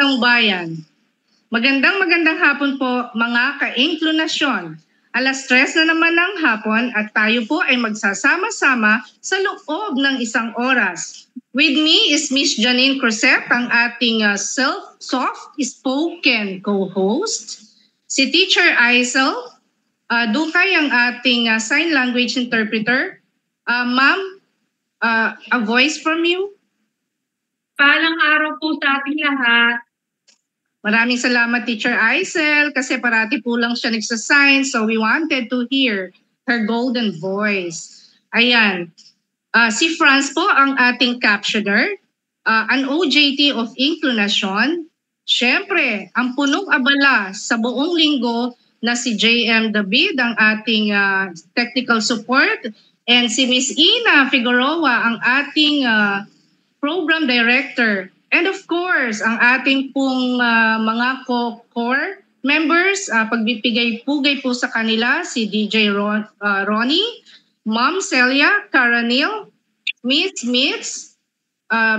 taong bayan. Magandang hapon po mga ka-inklinasyon. 3:00 na naman ng hapon at tayo po ay magsasama-sama sa loob ng isang oras. With me is Miss Janine Cruzet, ang ating soft-spoken co-host. Si Teacher Aisel Dukay, ang ating sign language interpreter. Ma'am, a voice from you. Paalang araw po sa ating lahat. Maraming salamat, Teacher Aisel, kasi parati po lang siya nagsasign, so we wanted to hear her golden voice. Ayan. Si Franz po ang ating captioner, an OJT of Inclination. Siyempre, ang punong abala sa buong linggo na si JM David, ang ating technical support, and si Miss Ina Figueroa, ang ating program director. And of course, ang ating pong mga core members, pagbibigay-pugay po sa kanila, si DJ Ronnie, Ma'am Celia, Caranil, Miss Mitz,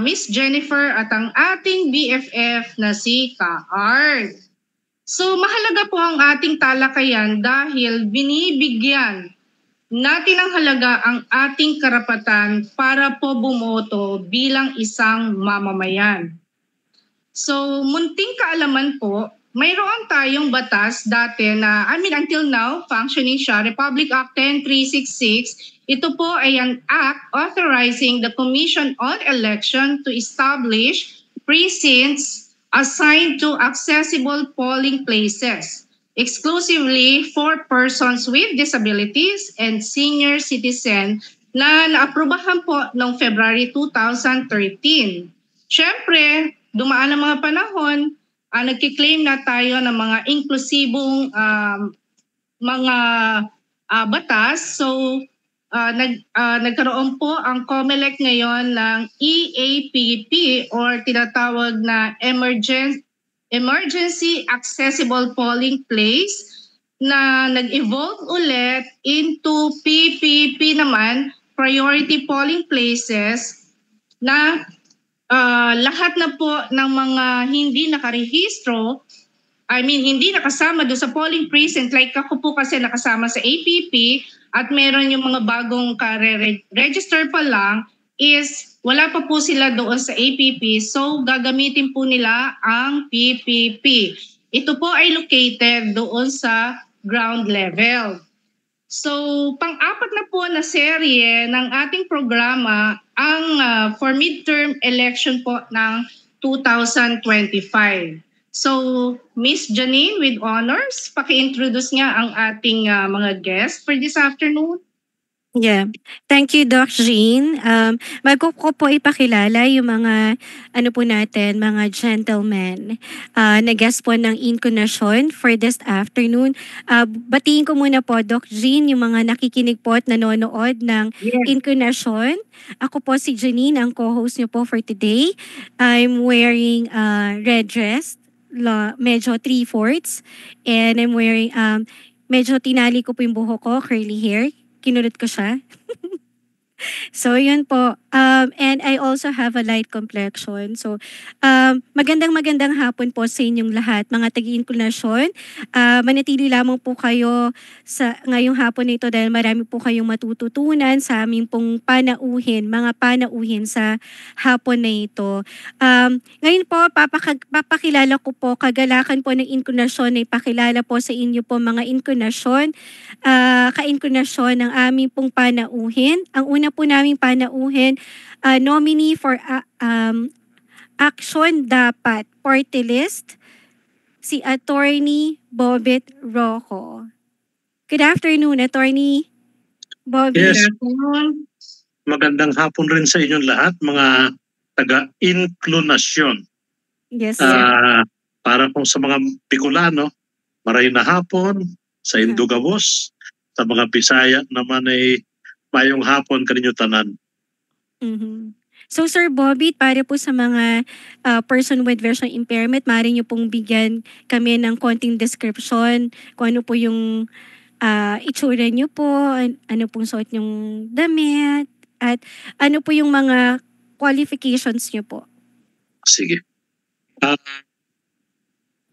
Miss Jennifer, at ang ating BFF na si Ka-Art. So mahalaga po ang ating talakayan dahil binibigyan natin ang halaga ang ating karapatan para po bumoto bilang isang mamamayan. So, munting kaalaman po, mayroon tayong batas dati na, until now, functioning siya, Republic Act 10366. Ito po ay an act authorizing the Commission on Election to establish precincts assigned to accessible polling places exclusively for persons with disabilities and senior citizen na naaprubahan po noong February 2013. Siyempre, dumaan ang mga panahon, nagkiklaim na tayo ng mga inklusibong mga batas. So, nagkaroon po ang COMELEC ngayon ng EAPP or tinatawag na Emergency Accessible Polling Place na nag-evolve ulit into PPP naman, Priority Polling Places, na lahat na po ng mga hindi nakarehistro, hindi nakasama doon sa polling precinct, like ako po kasi nakasama sa APP at meron yung mga bagong register pa lang, is wala pa po sila doon sa APP, so gagamitin po nila ang PPP. Ito po ay located doon sa ground level. So, pang-apat na po na serye ng ating programa ang for midterm election po ng 2025. So, Miss Janine with honors, paki-introduce nga ang ating mga guests for this afternoon. Yeah. Thank you, Doc Jean. Bago ko po ipakilala yung mga mga gentlemen na guest po ng Inclination for this afternoon. Batiin ko muna po, Doc Jean, yung mga nakikinig po at nanonood ng Inclination. Ako po si Janine, ang co-host niyo po for today. I'm wearing red dress, medyo 3/4, and I'm wearing, medyo tinali ko po yung buhok ko, curly hair. Kinulot ko siya. So, yun po. And I also have a light complexion. So, magandang hapon po sa inyong lahat, mga tagi-Inclination. Manatili lamang po kayo sa ngayong hapon na ito dahil marami po kayong matututunan sa aming pong mga panauhin sa hapon na ito. Ngayon po, papakilala ko po, kagalakan po ng Inclination na ipakilala po sa inyo po mga Inclination, ka-Inclination ng aming pong panauhin. Ang una po naming panauhin, nominee for Action Dapat Party List, si Attorney Bobet Rojo. Good afternoon, Attorney Bobet. Yes. Magandang hapon rin sa inyong lahat, mga taga-Inclination. Yes, sir. Para po sa mga Bicolano, maray na hapon, sa Indugabos, sa mga Bisaya naman ay mayong hapon kaninyo tanan. Mm-hmm. So Sir Bobby, para po sa mga person with vision impairment, maaari niyo pong bigyan kami ng konting description kung ano po yung itsura niyo po, ano pong suot niyong damit, at ano po yung mga qualifications niyo po. Sige.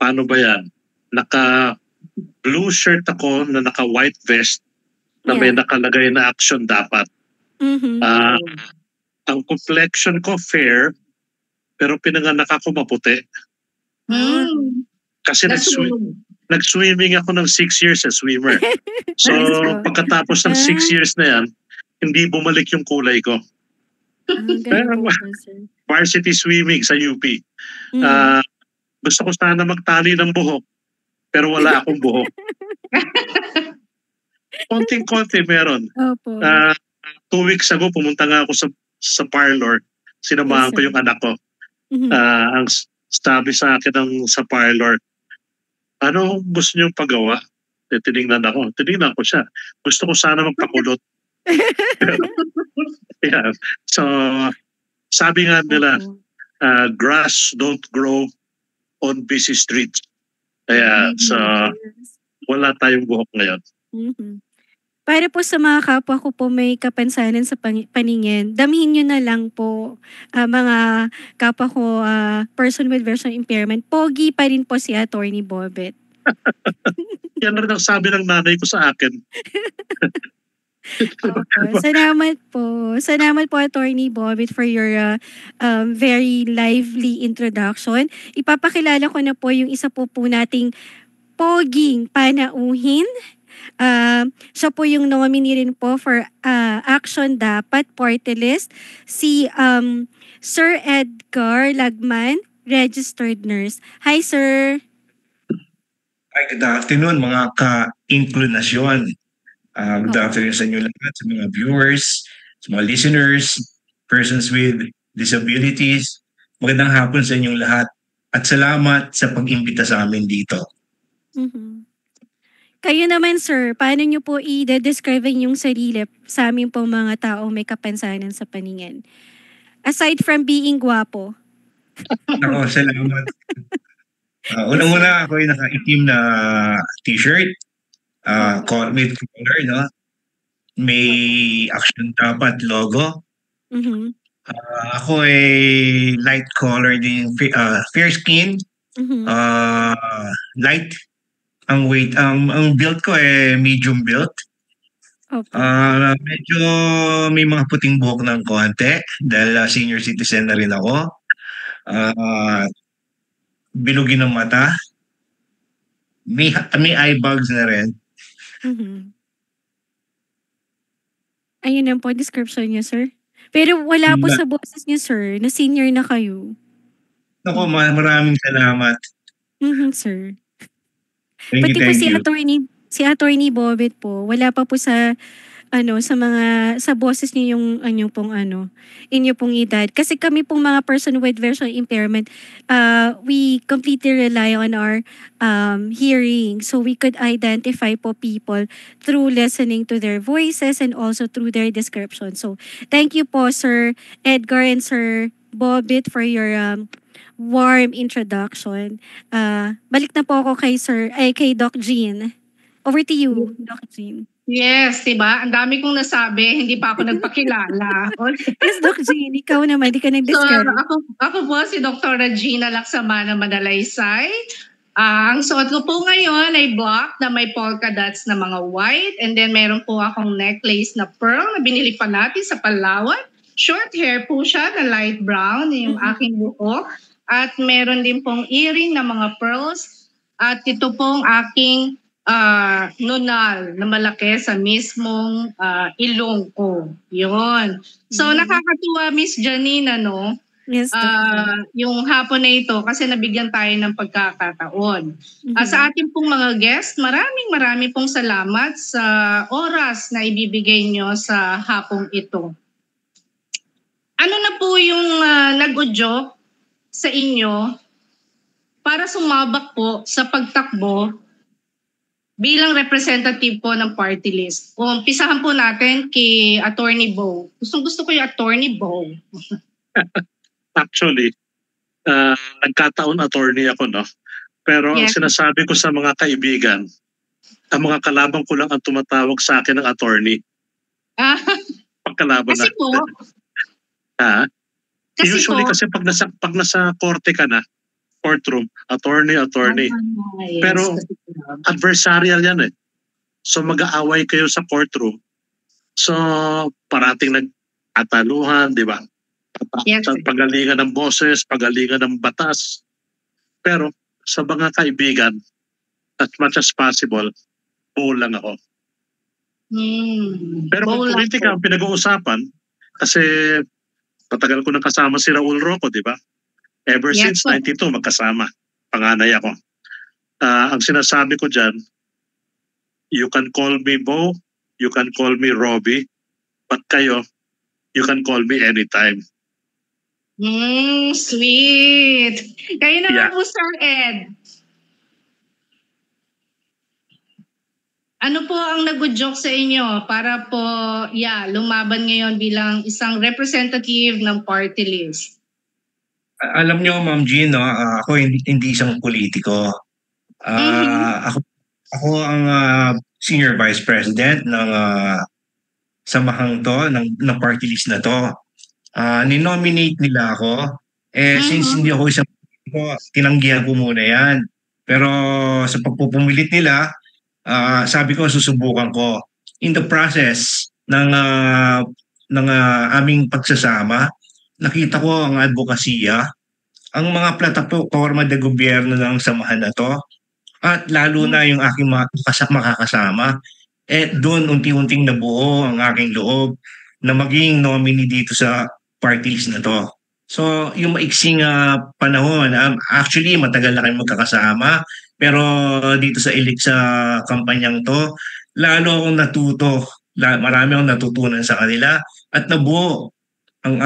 paano ba yan? Naka-blue shirt ako na naka-white vest na may nakalagay na action dapat. Ang complexion ko fair, pero pinanganak ako maputi. Kasi nag-swimming ako ng 6 years as swimmer. So pagkatapos ng 6 years na yan, hindi bumalik yung kulay ko. Varsity swimming sa UP. Gusto ko sana magtali ng buhok, pero wala akong buhok. Konting-konti meron. 2 weeks ago, pumunta nga ako sa parlor. Sinamahan ko yung anak ko. Ang sabi sa akin sa parlor, ano gusto niyong pagawa? Tinignan ko siya. Gusto ko sana magpakulot. Yeah. So, sabi nga nila, grass don't grow on busy streets. Kaya, wala tayong buhok ngayon. Para po sa mga kapwa ko po may kapansanan sa paningin, damhin nyo na lang po mga kapwa ko person with vision impairment. Pogi pa rin po si Attorney Bobet. Yan rin ang sabi ng nanay ko sa akin. Salamat po. Salamat po, Attorney Bobet, for your very lively introduction. Ipapakilala ko na po yung isa po nating poging panauhin. Siya po yung nominee rin po for Action Dapat Party List, si Sir Edgar Lagman, registered nurse. Hi, sir. Hi, good afternoon mga ka-inklinasyon. Good afternoon sa inyo lahat, sa mga viewers, sa mga listeners, persons with disabilities. Magandang hapon sa inyong lahat at salamat sa pag-imbita sa amin dito. Kayo naman, sir, paano nyo po i-describe yung sarili sa aming pong mga tao may kapansanan sa paningin? Aside from being gwapo. Ako, salamat. Unang-una ako yung naka-itim na t-shirt with color, no? May Action Dapat logo. Ako ay light color din, fair skin, light. Ang weight, ang build ko medium build. Medyo may mga puting buhok ng konti dahil senior citizen na rin ako. Bilugin ng mata. May eye bags na rin. Ayun lang po description niya, sir. Pero wala po sa boses niya, sir, na senior na kayo. Ako, maraming salamat. Sir. Thank Pati you. po si Attorney Bobet po, wala pa po sa sa boses niyo yung inyo pong edad. Kasi kami pong mga person with vision impairment, we completely rely on our hearing. So we could identify po people through listening to their voices and also through their description. So thank you po, Sir Edgar and Sir Bobet, for your warm introduction. Balik na po ako kay Doc Jean. Over to you, Doc Jean. Yes, diba? Ang dami kong nasabi, hindi pa ako nagpakilala. Yes, Doc Jean, ikaw naman, di ka nag-describe. So, ako po si Dr. Regina Laksamana Madalaysay. Ang suot ko po ngayon ay black na may polka dots na mga white. And then meron po akong necklace na pearl na binili pa natin sa Palawan. Short hair po siya na light brown, yung aking buhok. At meron din pong earring na mga pearls. At ito pong aking nunal na malaki sa mismong ilong ko. Yun. So nakakatuwa, Miss Janine, no? Yes, yung hapon na ito kasi nabigyan tayo ng pagkakataon. Sa ating pong mga guest, maraming pong salamat sa oras na ibibigay nyo sa hapong ito. Ano na po yung nag-udyok sa inyo para sumabak po sa pagtakbo bilang representative po ng party list? Umpisahan po natin kay Attorney Bo. Gusto ko yung Attorney Bo. Actually, nagkataon attorney ako, no? Pero ang sinasabi ko sa mga kaibigan, ang mga kalaban ko lang ang tumatawag sa akin ng attorney. Pagkalaban kasi na. Po, Usually kasi pag nasa korte ka na, courtroom, attorney. Yes, Pero adversarial yan eh. So mag-aaway kayo sa courtroom. So parating nag-ataluhan, di ba? Yes. Pagalingan ng boses, pagalingan ng batas. Pero sa mga kaibigan, as much as possible, buo lang ako. Pero kung politika ang pinag-uusapan, kasi patagal ko nang kasama si Raul Roco, di ba? Ever since 92, magkasama. Panganay ako. Ang sinasabi ko dyan, you can call me Bo, you can call me Robbie, but kayo, you can call me anytime. Sweet. Kayo naman po, Sir Ed. Ano po ang nag-joke sa inyo para po, lumaban ngayon bilang isang representative ng party list? Alam niyo, Ma'am Jean, no, ako hindi isang politiko. Ako ang senior vice president ng samahang to, ng party list na to. Ninominate nila ako. Since hindi ako isang politiko, tinanggihan ko muna yan. Pero sa pagpupumilit nila, sabi ko susubukan ko. In the process ng aming pagsasama, nakita ko ang advokasya, ang mga plataforma de gobyerno ng samahan na to, at lalo na yung aking makakasama, doon unti-unting nabuo ang aking loob na maging nominee dito sa party list na to. So yung maiksing panahon, actually matagal na kami magkakasama, pero dito sa kampanyang to, lalo akong natuto, marami akong natutunan sa kanila at nabuo ang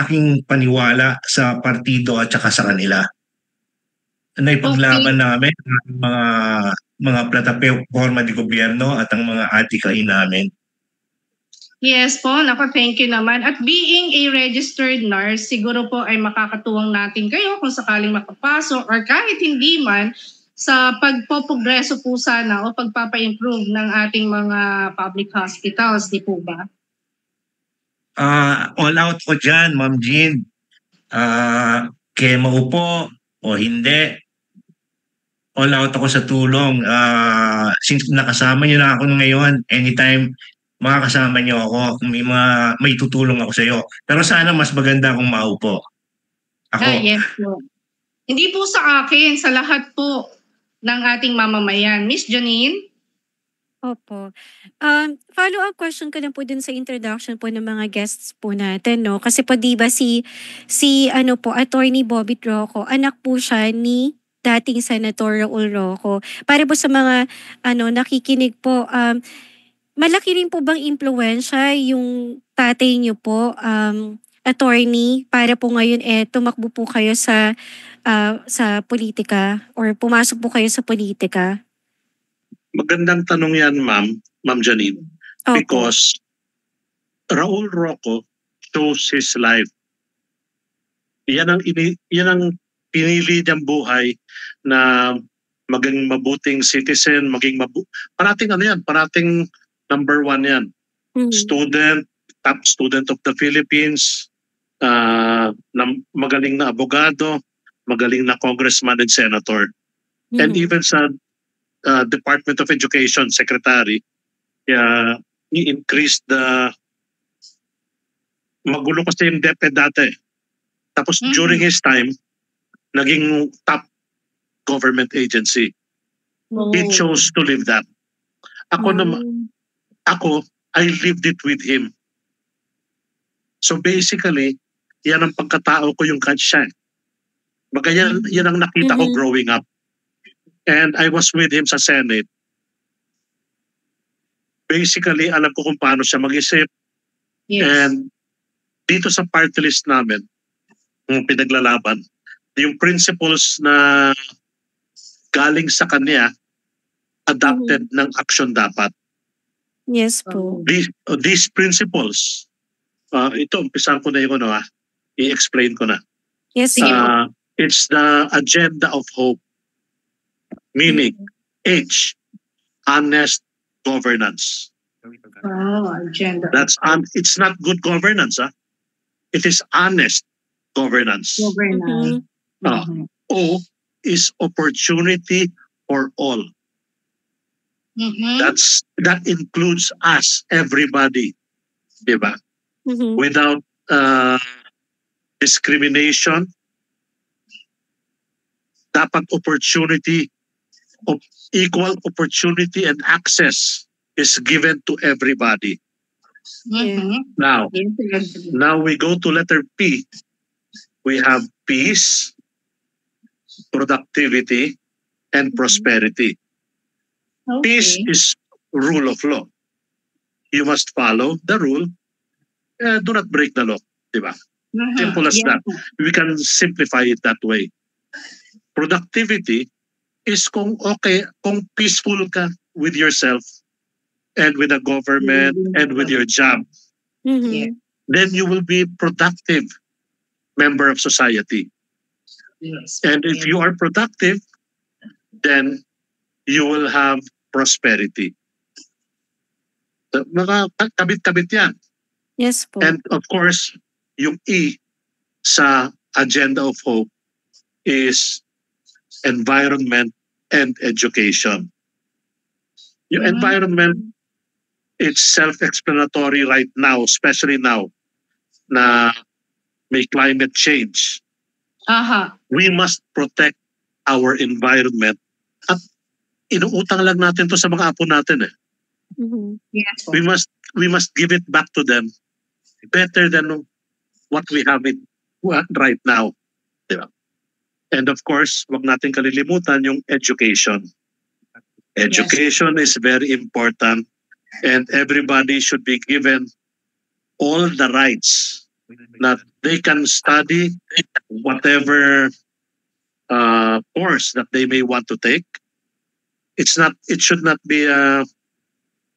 aking paniwala sa partido at saka sa kanila. Naipaglaban namin ang mga plataforma de gobyerno at ang mga atikain namin. Yes po, thank you naman. At being a registered nurse, siguro po ay makakatuwang natin kayo kung sakaling makapasok or kahit hindi man sa pagpoprogreso po sana o pagpapa-improve ng ating mga public hospitals, di po ba? All out ko dyan, Ma'am Jean. Kaya maupo o hindi, all out ako sa tulong. Since nakasama niyo na ako ngayon, anytime makakasama niyo ako, kung may tutulong ako sa iyo. Pero sana mas maganda kung maupo. Ako. Yes po. Hindi po sa akin, sa lahat po ng ating mamamayan. Miss Janine? Opo. Follow-up question ko na po dun sa introduction po ng mga guests po natin, no? Kasi po diba si Attorney Bobby Roco, anak po siya ni dating Senator Raul Roco. Para po sa mga nakikinig po, malaki rin po bang impluwensya yung tatay niyo po, attorney, para po ngayon tumakbo po kayo sa politika or pumasok po kayo sa politika? Magandang tanong yan, Ma'am Janine. Okay. Because Raul Roco chose his life. Yan ang pinili niyang buhay na maging mabuting citizen, parating number 1 yan. Student, top student of the Philippines, magaling na abogado, magaling na congressman and senator. And even sa Department of Education Secretary, he increased magulo kasi yung DepEd dati. Tapos during his time, naging top government agency. He chose to live that. I lived it with him. So basically, yan ang pagkatao ko yung siya. Baga yan ang nakita ko growing up. And I was with him sa Senate. Basically, alam ko kung paano siya mag-isip. Yes. And dito sa party list namin, yung pinaglalaban, yung principles na galing sa kanya, adapted ng action dapat. Yes po. These principles, ito, umpisan ko na yung i-explain ko na. Yes, it's the agenda of hope. Meaning, H, honest governance. Agenda. It's not good governance. It is honest governance. O is opportunity for all. Mhm. That includes us, everybody, di ba? Without discrimination, dapat equal opportunity and access is given to everybody. Mhm. Now Yes. we go to letter P. We have peace, productivity, and prosperity. Peace Okay. is rule of law. You must follow the rule. Do not break the law. Diba? Mhm. Simple as Yes. that. We can simplify it that way. Productivity is kung peaceful ka with yourself and with the government and with your job, Yeah. then you will be productive member of society. Yes. And if you are productive, then you will have prosperity. Mga kabit-kabit yan. Yes po. And of course, yung E sa Agenda of Hope is environment and education. Yung environment, it's self-explanatory right now, especially now na may climate change. We must protect our environment. At inuutang lang natin to sa mga apo natin eh. Yes. We must give it back to them better than what we have it right now. Diba? And of course, wag natin kalilimutan yung education. Education is very important, and everybody should be given all the rights that they can study whatever course that they may want to take. It should not be a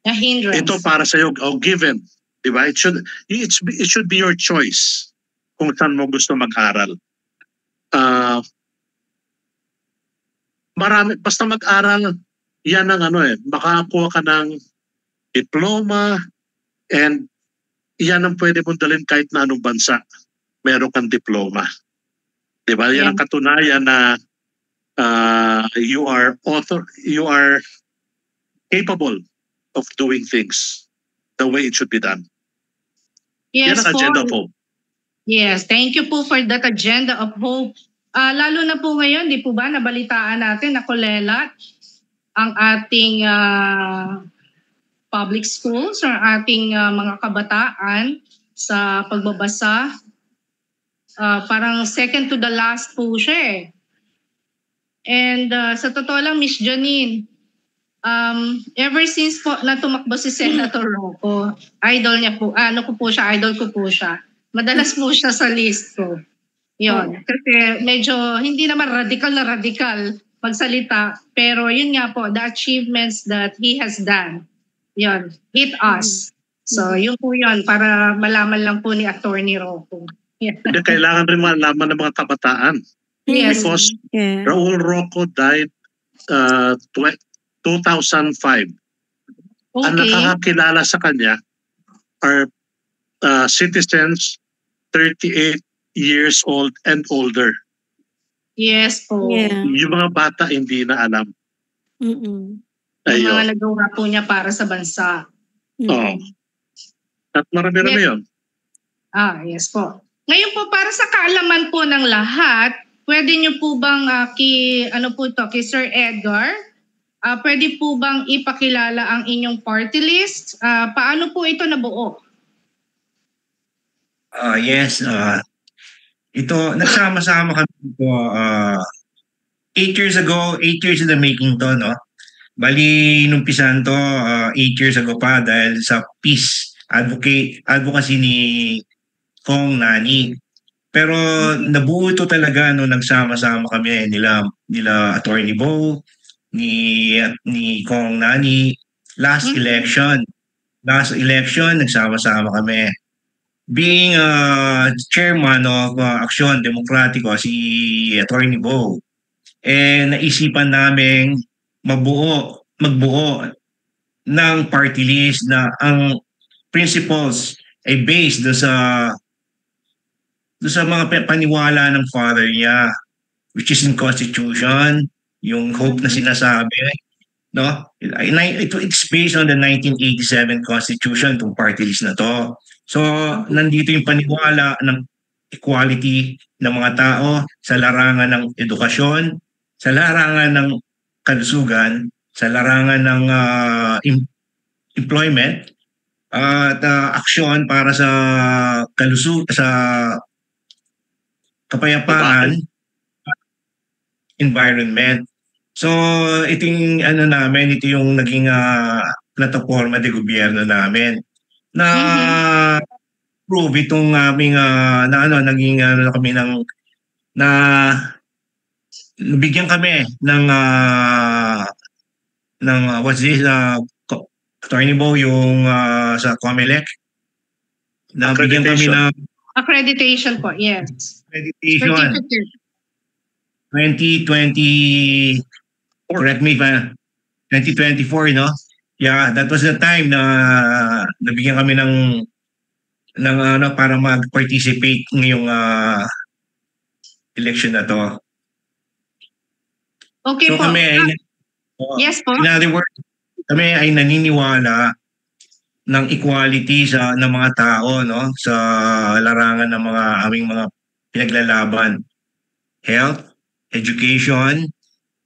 hindrance. Ito para sa iyo, given, di ba? It should be your choice kung saan mo gusto mag-aral. Basta mag-aral, yan ang makakuha ka ng diploma, and yan ang pwede mong dalhin kahit na anong bansa. Meron kang diploma. Di ba? Yan ang katunayan na you are capable of doing things the way it should be done. Yes, yan ang Agenda of Hope. Yes, thank you po for that Agenda of Hope. Lalo na po ngayon, di po ba, nabalitaan natin na kulelat ang ating public schools or ating mga kabataan sa pagbabasa. Parang second to the last po siya eh. And sa totoo lang, Miss Janine, ever since po na tumakbo si Senator Rocco, idol ko po siya. Madalas po siya sa list ko. Yun. Kasi medyo hindi naman radical magsalita, pero yun nga po, the achievements that he has done, yun, hit us. So yun po yun, para malaman lang po ni Attorney Rocco. Yeah. Kailangan rin malaman ng mga kabataan. Yes. Because Raul Rocco died 2005. Okay. Ang nakakakilala sa kanya are citizens 38 years old and older. Yes po. Yeah. Yung mga bata hindi na alam. Yung mga nagawa po niya para sa bansa. Oo. At marami-rami yun. Yes po. Ngayon po, para sa kaalaman po ng lahat, pwede niyo po bang kay Sir Edgar, pwede po bang ipakilala ang inyong party list? Paano po ito nabuo? Yes. Ito, nagsama-sama kami ito 8 years ago, 8 years in the making to, no? Bali, numpisan to 8 years ago pa dahil sa peace advocacy ni Kong Nani. Pero nabuo ito talaga no, nagsama-sama kami nila Attorney Bo, ni Kong Nani. Last election, nagsama-sama kami. Being chairman of Aksyon Demokratiko, si Attorney Bo, naisipan namin magbuo ng party list na ang principles ay based doon sa mga paniwala ng father niya. which is in Constitution, yung hope na sinasabi, no? It's based on the 1987 Constitution, itong party list na to. So, nandito yung paniwala ng equality ng mga tao sa larangan ng edukasyon, sa larangan ng kalusugan, sa larangan ng employment, at aksyon para sa sa kapayapaan, environment. So, ito yung namin, ito yung naging plataforma de gobyerno namin na prove itong aming naging kami na bigyan kami ng what's this, Attorney Bo, yung sa COMELEC, na bigyan kami ng accreditation po, yes. Accreditation. 2020, correct me if 2024, no? Yeah, that was the time na nabigyan kami ng para mag-participate ngayong election na to. Okay so po. Yes po. In other words, kami ay naniniwala ng equality ng mga tao, no, sa larangan ng mga aming mga pinaglalaban. Health, education,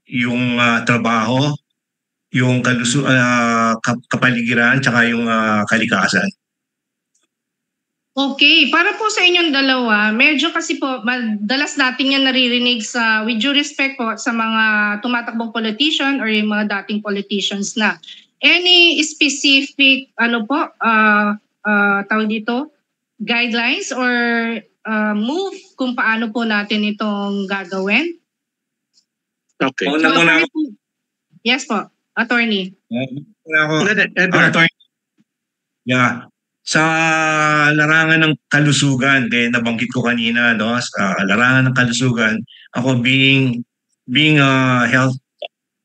yung trabaho, yung kapaligiran, tsaka yung kalikasan. Okay, para po sa inyong dalawa, medyo kasi po madalas natin yan naririnig with due respect po sa mga tumatakbong politician or yung mga dating politicians na. Any specific tawag dito, guidelines or move kung paano po natin itong gagawin? Okay. Yes po, attorney. Attorney. Yeah. Sa larangan ng kalusugan, nabanggit ko kanina, no, sa larangan ng kalusugan, ako being a health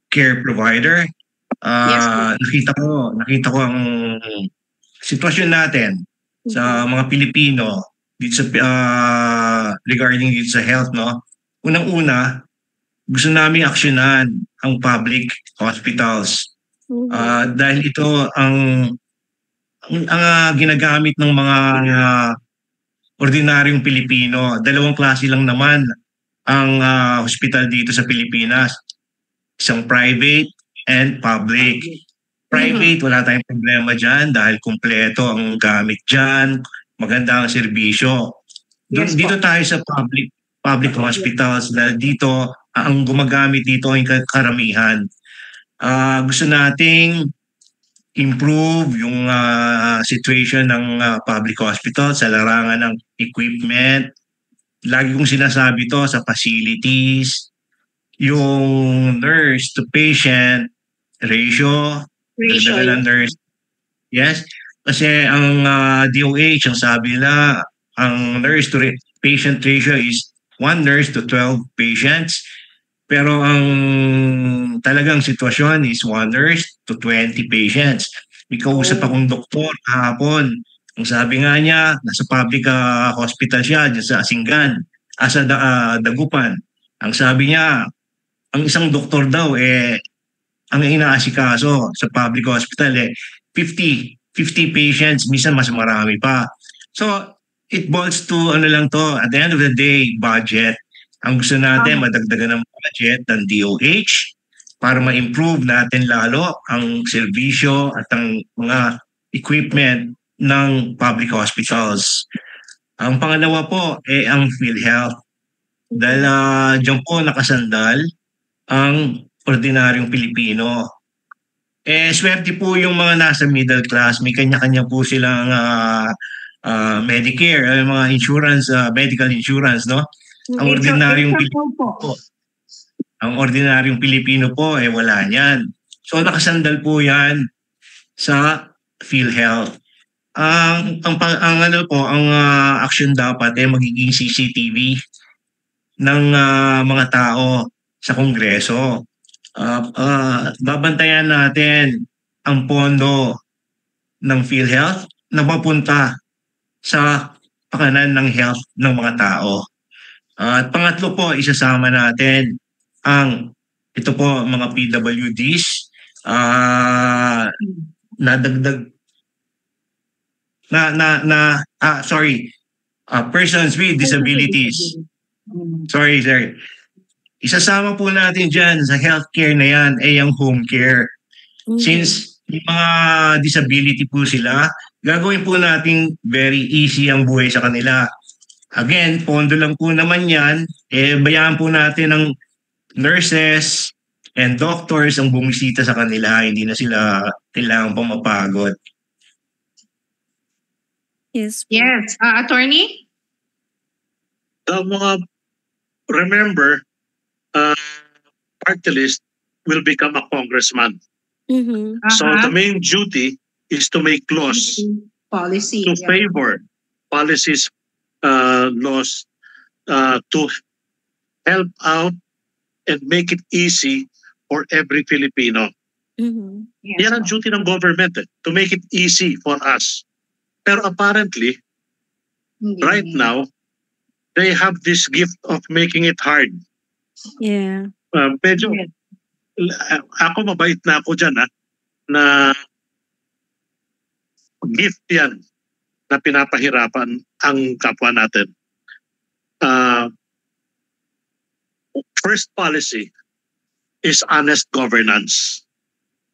care provider, nakita ko ang sitwasyon natin sa mga Pilipino dito regarding dito sa health, no. Unang-una, gusto namin aksyonan ang public hospitals dahil ito ang ginagamit ng mga ordinaryong Pilipino. Dalawang klase lang naman ang hospital dito sa Pilipinas. Isang private and public. Private, wala tayong problema dyan dahil kumpleto ang gamit dyan, maganda ang serbisyo. Dito tayo sa public hospitals dahil dito, ang gumagamit dito ay karamihan. Gusto nating improve yung situation ng public hospital sa larangan ng equipment. Lagi kong sinasabi to sa facilities, yung nurse to patient ratio. Nurse. Yes, kasi ang DOH, ang sabi nila, ang nurse to patient ratio is 1 nurse to 12 patients. Pero ang talagang sitwasyon is 1 nurse to 20 patients. May kausap akong doktor kahapon. Ang sabi nga niya, nasa public hospital siya, dyan sa Asinggan, sa Dagupan. Ang sabi niya, ang isang doktor daw, ang inaasikaso sa public hospital, 50 patients, minsan mas marami pa. So, it boils to, at the end of the day, budget. Ang gusto natin, madagdagan ng budget ng DOH para ma-improve natin lalo ang serbisyo at ang mga equipment ng public hospitals. Ang pangalawa po ang PhilHealth. Dahil dyan po nakasandal ang ordinaryong Pilipino. Swerte po yung mga nasa middle class. May kanya-kanya po silang Medicare, mga insurance, medical insurance, no? Ang ordinaryong Pilipino po wala niyan. So nakasandal po 'yan sa PhilHealth. Ang action dapat magiging CCTV ng mga tao sa Kongreso. Babantayan natin ang pondo ng PhilHealth na mapunta sa pakanan ng health ng mga tao. At pangatlo po, isasama natin ang ito po mga PWDs nadagdag persons with disabilities. Sorry, sir. Isasama po natin dyan sa healthcare na yan ay ang home care. Since yung mga disability po sila, gagawin po natin very easy ang buhay sa kanila. Again, pondo lang po naman yan. Bayaan po natin ng nurses and doctors ang bumisita sa kanila. Hindi na sila kailangan pang mapagod. Yes. Attorney? Remember, party list will become a congressman. So the main duty is to make laws policy to favor policies, laws to help out and make it easy for every Filipino. Yan ang duty ng government, to make it easy for us. Pero apparently, right now, they have this gift of making it hard. Yeah. Medyo, ako mabait na ako dyan, na gift yan na pinapahirapan ang kapwa natin. First policy is honest governance.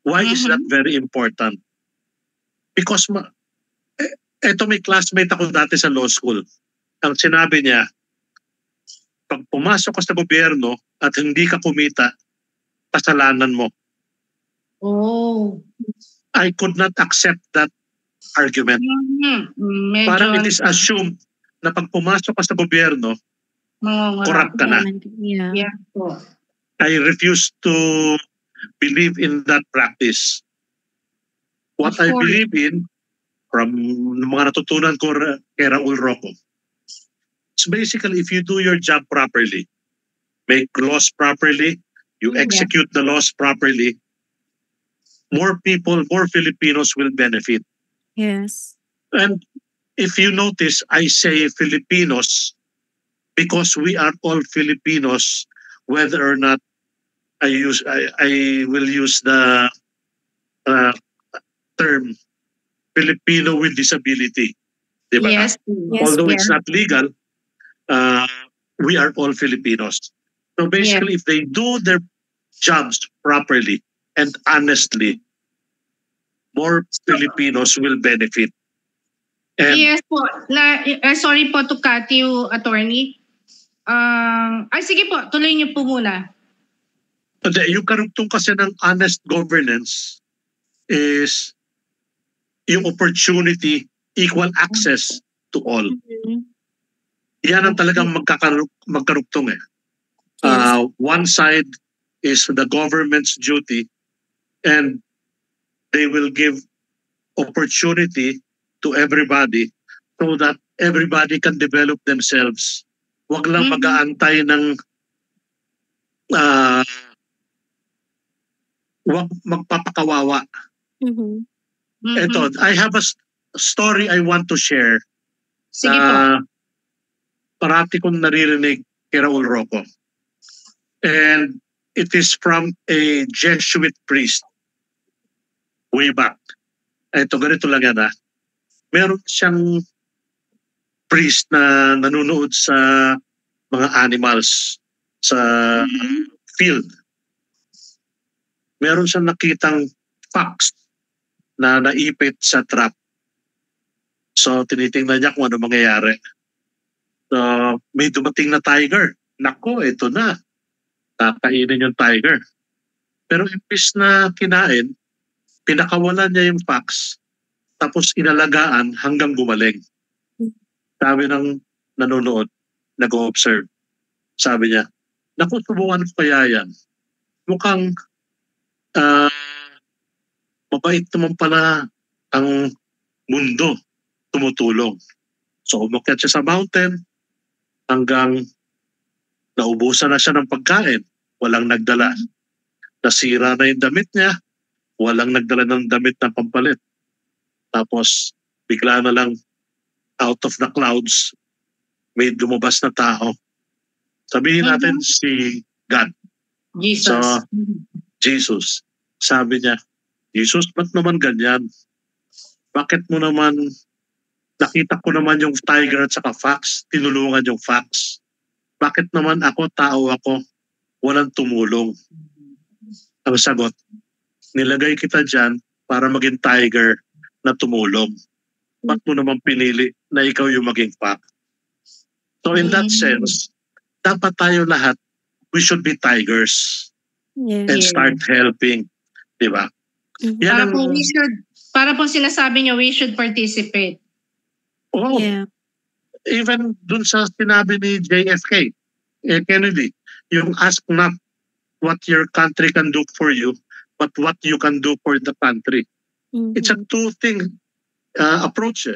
Why is that very important? Because eto, may classmate ako dati sa law school. Ang sinabi niya, pag pumasok ka sa gobyerno at hindi ka kumita, kasalanan mo. Oh. I could not accept that argument. Parang it is assumed na pag pumasok ka sa gobyerno, corrupt ka na. Yeah. I refuse to believe in that practice. What I believe in, from mga natutunan ko kay Raul Roco, it's basically if you do your job properly, make laws properly, you execute the laws properly, more people, more Filipinos will benefit. Yes. And if you notice, I say Filipinos because we are all Filipinos, whether or not I will use the term Filipino with disability. Diba? Yes. Although it's not legal, we are all Filipinos. So basically, if they do their jobs properly and honestly, more Filipinos will benefit. And yes po. Sorry po to cut you, attorney. Sige po, tuloy niyo po muna. Yung karugtong kasi ng honest governance is yung opportunity, equal access to all. Yan ang talagang magkarugtong eh. One side is the government's duty and they will give opportunity to everybody so that everybody can develop themselves. Huwag lang mag-aantay ng huwag magpapakawawa. Ito, I have a story I want to share. Sige po. Parati kong naririnig kay Raul Roco. And it is from a Jesuit priest way back. Ito, ganito lang yan. Meron siyang priest na nanonood sa mga animals sa field. Meron siyang nakitang fox na naipit sa trap. So, tinitingnan niya kung ano mangyayari. So, may dumating na tiger. Nako, ito na. Kakainin yung tiger. Pero imbis na kinain, pinakawalan niya yung fox, tapos inalagaan hanggang gumaling. Sabi ng nanonood, nag-observe. Sabi niya, naku, subukan ko kaya yan. Mukhang mabait naman pala ang mundo tumutulong. So umakyat siya sa mountain hanggang naubusan na siya ng pagkain. Walang nagdala. Nasira na yung damit niya. Walang nagdala ng damit na pampalit. Tapos bigla na lang out of the clouds may lumabas na tao Sabihin natin si God. Jesus. So, Jesus. Sabi niya, Jesus, ba't naman ganyan? Bakit mo naman, nakita ko naman yung tiger at saka fox, tinulungan yung fox. Bakit naman ako, tao ako, walang tumulong? Ang sagot, nilagay kita dyan para maging tiger na tumulong. Ba't mo naman pinili na ikaw yung maging fox? So in that sense, dapat tayo lahat, we should be tigers and start helping. Diba? Para po sinasabi niyo, we should participate. Oh, even dun sa sinabi ni JFK, Kennedy, yung ask not what your country can do for you, but what you can do for the country. It's a two-thing approach.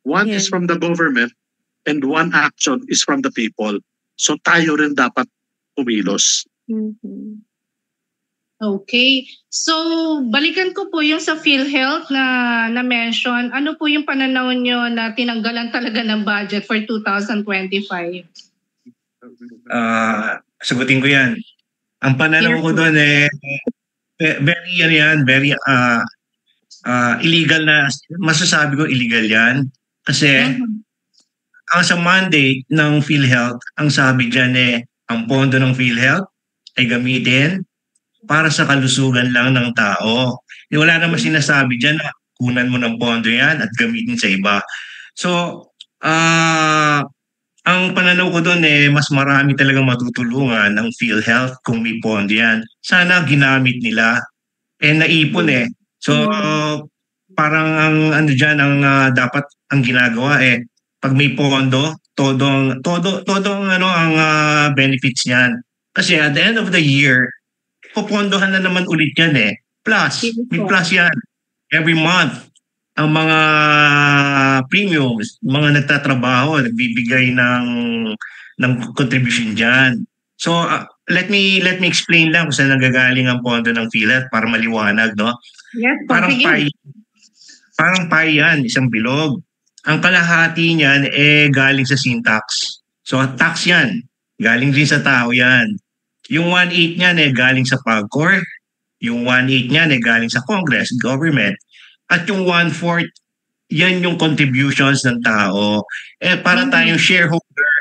One is from the government and one action is from the people. So tayo rin dapat kumilos. Okay. So, balikan ko po yung sa PhilHealth na mention. Ano po yung pananaw nyo na tinanggalan talaga ng budget for 2025? Sagutin ko yan. Ang pananaw ko doon very illegal na, masasabi ko illegal yan. Kasi ang sa Monday ng PhilHealth, ang sabi dyan ang pondo ng PhilHealth ay gamitin para sa kalusugan lang ng tao. Wala naman sinasabi dyan na kunan mo ng pondo yan at gamitin sa iba. So, ang pananaw ko doon mas marami talagang matutulungan ng PhilHealth kung may pondo yan. Sana ginamit nila. Naipon So, parang ang dapat ang ginagawa pag may pondo, todo ang benefits niyan. Kasi at the end of the year, pupondohan na naman ulit yan Plus, may plus yan. Every month, ang mga premiums, mga nagtatrabaho, nagbibigay ng contribution dyan. So, let me explain lang kung saan nagagaling ang pondo ng PhilHealth para maliwanag, no? Yes, parang pie yan, isang bilog. Ang kalahati niyan galing sa sin tax. So, tax yan. Galing din sa tao yan. Yung 1/8 niyan galing sa PAGCOR. Yung 1/8 niyan galing sa Congress, government. At yung 1/4, yan yung contributions ng tao. Para tayong shareholder,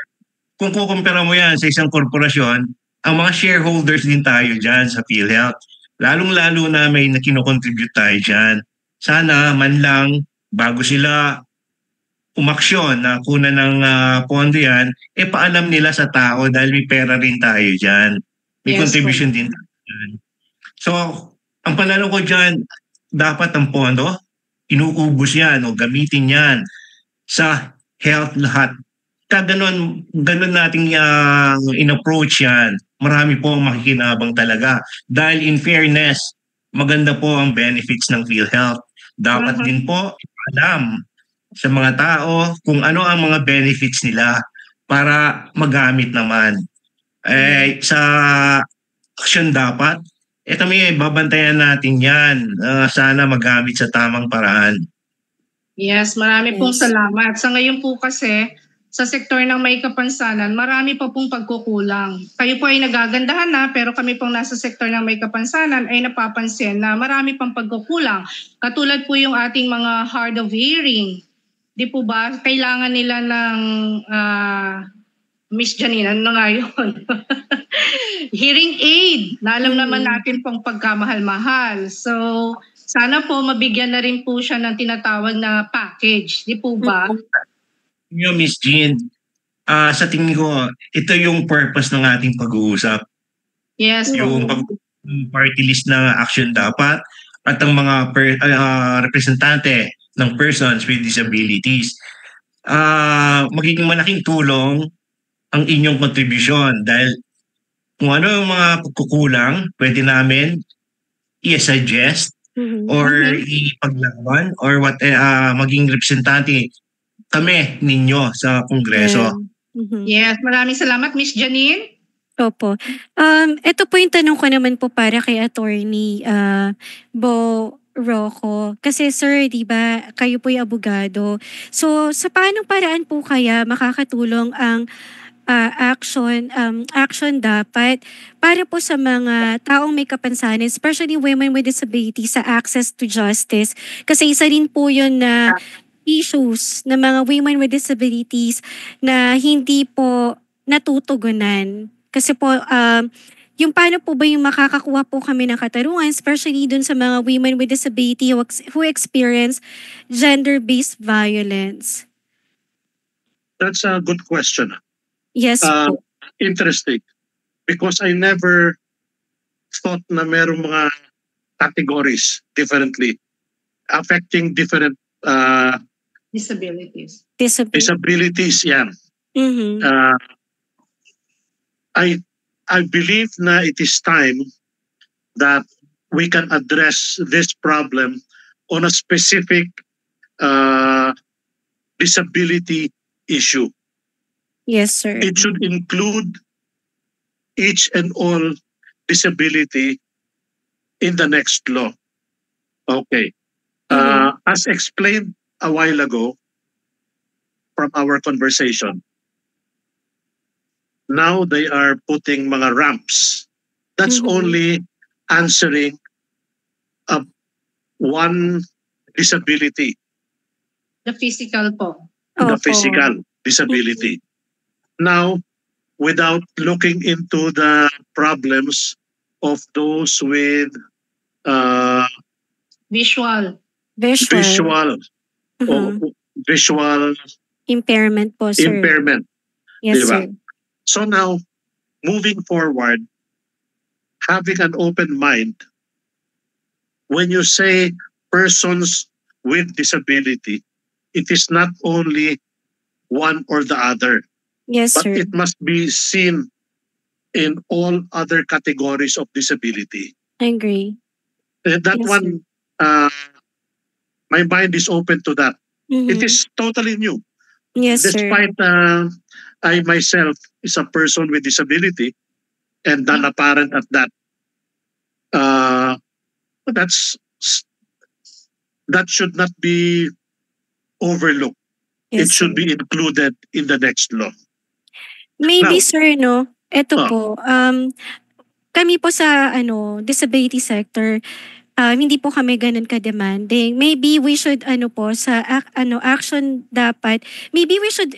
kung kukumpara mo yan sa isang korporasyon, ang mga shareholders din tayo dyan sa PhilHealth. Lalong-lalo na may kinocontribute tayo dyan. Sana man lang, bago sila umaksyon na kunan ng pondo yan, paalam nila sa tao dahil may pera rin tayo dyan. May contribution din tayo dyan. So, ang pananaw ko dyan, dapat ang pondo, inuubos yan o gamitin yan sa health lahat. Ganun nating in-approach yan. Marami po ang makikinabang talaga. Dahil in fairness, maganda po ang benefits ng PhilHealth. Dapat din po alam sa mga tao kung ano ang mga benefits nila para magamit naman. Sa action dapat, babantayan natin yan. Sana magamit sa tamang paraan. Yes, marami pong salamat. Sa ngayon po kasi, sa sektor ng may kapansanan, marami pa pong pagkukulang. Kayo po ay nagagandahan na, pero kami pong nasa sektor ng may kapansanan ay napapansin na marami pang pagkukulang. Katulad po yung ating mga hard of hearing. Di po ba? Kailangan nila ng Miss Janine, ano nga yun? Hearing aid. Na alam naman natin pong pagkamahal-mahal. So, sana po mabigyan na rin po siya ng tinatawag na package. Di po ba? Miss Jean, sa tingin ko, ito yung purpose ng ating pag-uusap. Yes. Yung party list na action dapat at ang mga representante ng persons with disabilities. Magiging malaking tulong ang inyong contribution dahil kung ano yung mga kukulang, pwede namin i-suggest or ipaglaban or maging representante kami ninyo sa Kongreso. Yes, maraming salamat, Miss Janine. Opo. Ito po yung tanong ko naman po para kay Attorney Bo Roco. Kasi sir, di ba, kayo po yung abogado. So, sa paanong paraan po kaya makakatulong ang action dapat para po sa mga taong may kapansanan, especially women with disabilities sa access to justice. Kasi isa rin po yun na issues ng mga women with disabilities na hindi po natutugunan. Kasi po, yung paano po ba yung makakakuha po kami ng katarungan, especially dun sa mga women with disability who experience gender-based violence? That's a good question. Yes po. Interesting. Because I never thought na merong mga categories differently affecting different Disabilities. disabilities yan. Mhm. I believe na it is time that we can address this problem on a specific disability issue. Yes, sir. It should include each and all disability in the next law. Okay. As explained a while ago from our conversation, now they are putting mga ramps. That's only answering one disability. The physical po. The Opo. physical disability. Now, without looking into the problems of those with Visual. visual visual Impairment po, sir. impairment. Yes, diba? sir. So now, moving forward, having an open mind, when you say persons with disability, it is not only one or the other, Yes, but sir. it must be seen in all other categories of disability. I agree. That Yes, one, my mind is open to that. It Mhm. is totally new. Yes, sir. Despite I myself is a person with disability and non-apparent at that. That should not be overlooked. Yes, It should sir. be included in the next law. Maybe, Now- sir, no? Ito Oh. po, kami po sa disability sector, hindi po kami ganun ka-demanding. Maybe we should sa action dapat, maybe we should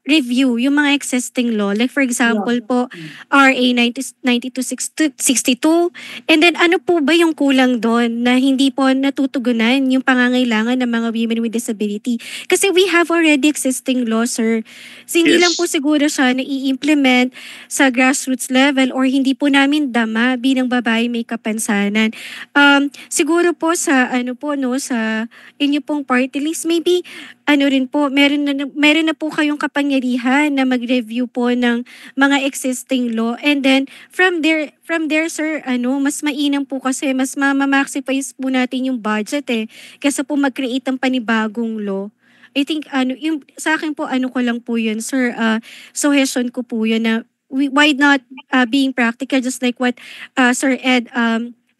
review yung mga existing law. Like for example po, RA 9262, and then ano po ba yung kulang doon na hindi po natutugunan yung pangangailangan ng mga women with disability? Kasi we have already existing law, sir. So, hindi Yes. lang po siguro siya na i-implement sa grassroots level or hindi po namin dama bilang babae may kapansanan. Siguro po sa sa inyo pong party list, maybe rin po, meron na po kayong kapangyarihan na mag-review po ng mga existing law, and then from there sir, mas mainam po kasi mas ma-maximize po natin yung budget kaysa po mag-create ng panibagong law. I think yung sa akin po ko lang po yun, sir, suggestion ko po yun na why not being practical, just like what Sir Ed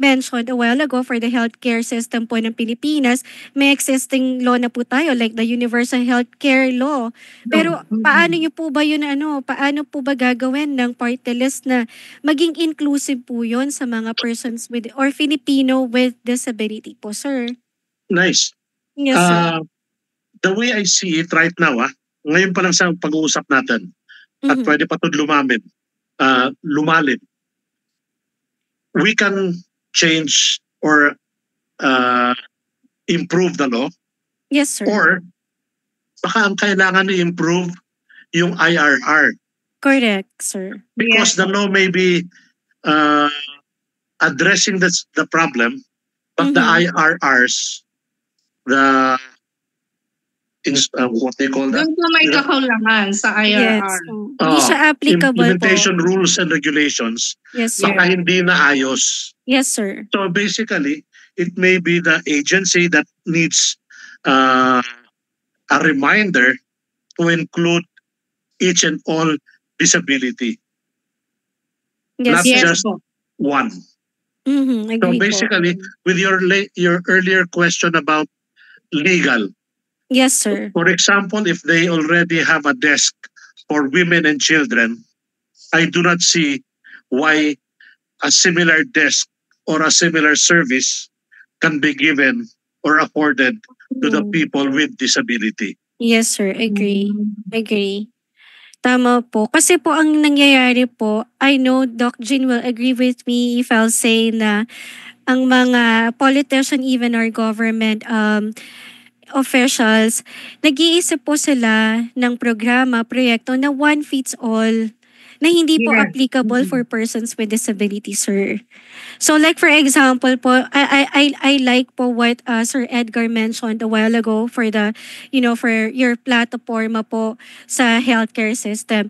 mentioned a while ago for the healthcare system po ng Pilipinas. May existing law na po tayo like the Universal Healthcare Law. Pero paano niyo po ba yun paano po ba gagawin ng party list na maging inclusive po yun sa mga persons with or Filipino with disability po, sir? Nice. Yes, sir. The way I see it right now, ngayon pa lang sa pag-uusap natin, at pwede pa ito lumalim. We can change or improve the law, Yes, sir. or baka ang kailangan i-improve yung IRR. Correct, sir. Because the law may be addressing the problem, but the IRRs, what they call that? Doon po may kakulangan sa Yes. IRR. Hindi siya applicable Implementation po. rules and regulations, Yes, sir. baka hindi na ayos. Yes, sir. So basically, it may be the agency that needs a reminder to include each and all disability, Yes, not sir. just one. So Agree po. basically, with your earlier question about legal, Yes, sir. for example, if they already have a desk for women and children, I do not see why a similar desk or a similar service can be given or afforded to the people with disability. Yes, sir. Agree. Tama po. Kasi po ang nangyayari po, I know Doc Jean will agree with me if I'll say na ang mga politician, even our government officials, nag-iisip po sila ng programa, proyekto na one fits all na hindi po applicable for persons with disability, sir. So like for example po, I like po what Sir Edgar mentioned a while ago for the, for your plataforma po sa healthcare system.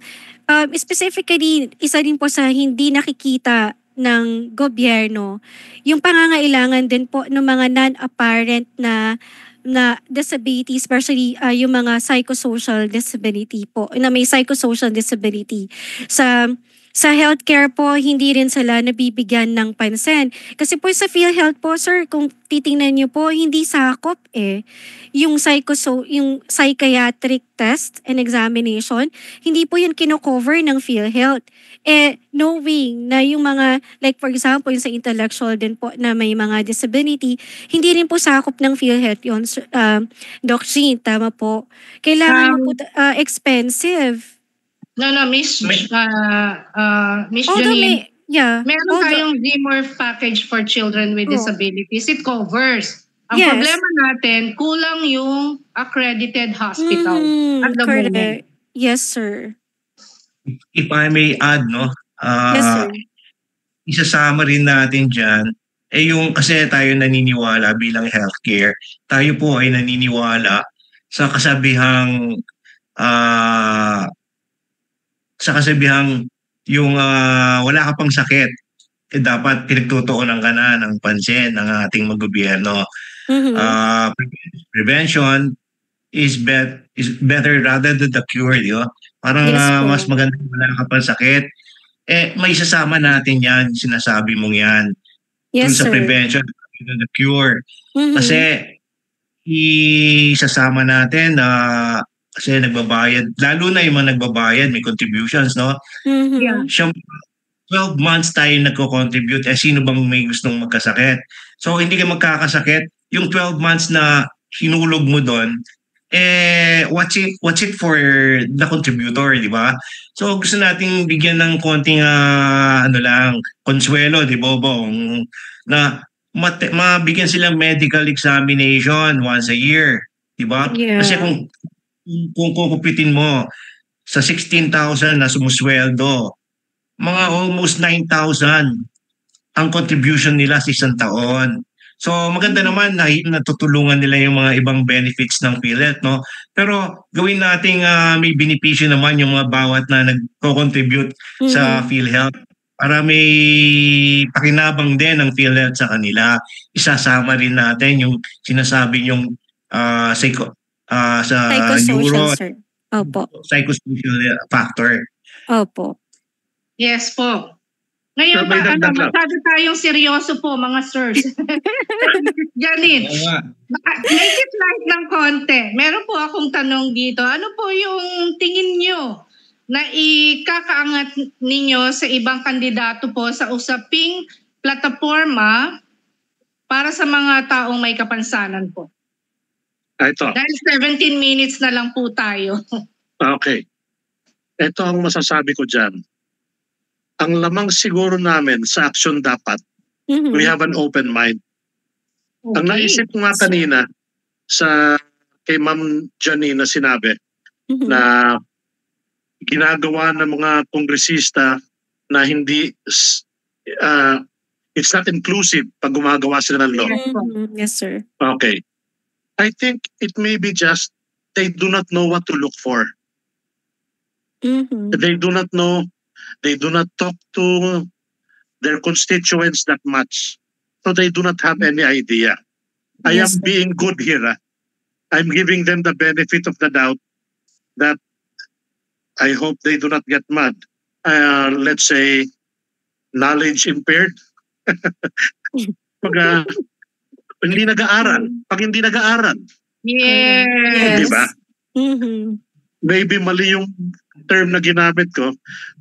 Specifically, isa din po sa hindi nakikita ng gobyerno, yung pangangailangan din po ng mga non-apparent na disability, especially yung mga psychosocial disability po, na may psychosocial disability. Sa healthcare po, hindi rin sila nabibigyan ng pansin. Kasi po sa PhilHealth po, sir, kung titingnan niyo po, hindi sakop yung psychiatric test and examination, hindi po yun kino-cover ng PhilHealth. Knowing na yung mga, like for example, yung sa intellectual din po na may mga disability, hindi rin po sakop ng PhilHealth yun, Doc Jean, tama po. Kailangan po expensive. No, Miss Janine. Meron tayong ZMORPH package for children with disabilities. It covers. Ang problema natin, kulang yung accredited hospital at the moment. Yes, sir. If I may add, Yes, sir. Isasama rin natin dyan, yung kasi tayo naniniwala bilang healthcare, tayo po ay naniniwala sa kasabihang yung wala ka pang sakit, dapat pinagtutuunan ka na ng pansin ng ating gobyerno. Prevention is better rather than the cure, di ba? Parang mas maganda wala ka pang sakit. May isasama natin yan, sinasabi mong yan. Yes, sa sir. Prevention rather than the cure. Kasi isasama natin kasi nagbabayad, lalo na yung mga nagbabayad, may contributions, no? Yeah. 12 months tayo nagko-contribute, sino bang may gustong magkasakit? So, hindi ka magkakasakit, yung 12 months na hinulog mo doon, what's it for the contributor, di ba? So, gusto nating bigyan ng konting, konsuelo, di ba, Bong? Na mabigyan silang medical examination once a year, di ba? Yeah. Kasi kung kukupitin mo sa 16,000 na sumusweldo, mga almost 9,000 ang contribution nila sa isang taon. So maganda naman na natutulungan nila yung mga ibang benefits ng PhilHealth, no? Pero gawin nating may benepisyo naman yung mga bawat na nagko-contribute sa PhilHealth para may pakinabang din ng PhilHealth sa kanila. Isasama rin natin yung sinasabi yung sa Psychosocial, sir. Opo. Psychosocial factor. Opo. Yes po. Ngayon masyado tayong seryoso po, mga sirs. Janine, make it light ng konti. Meron po akong tanong dito. Ano po yung tingin nyo na ikakaangat ninyo sa ibang kandidato po sa usaping plataforma para sa mga taong may kapansanan po? Ito. Dahil 17 minutes na lang po tayo. Okay. Ito ang masasabi ko dyan. Ang lamang siguro namin sa action dapat, we have an open mind. Okay. Ang naisip ko nga kanina kay Ma'am Janine na sinabi na ginagawa ng mga kongresista na hindi, it's not inclusive pag gumagawa sila ng law. Yes, sir. Okay. I think it may be just they do not know what to look for. They do not know. They do not talk to their constituents that much. So they do not have any idea. I am being good here. I'm giving them the benefit of the doubt that I hope they do not get mad. Let's say, knowledge impaired. Pag hindi nag-aaral. Yes. Diba? maybe mali yung term na ginamit ko,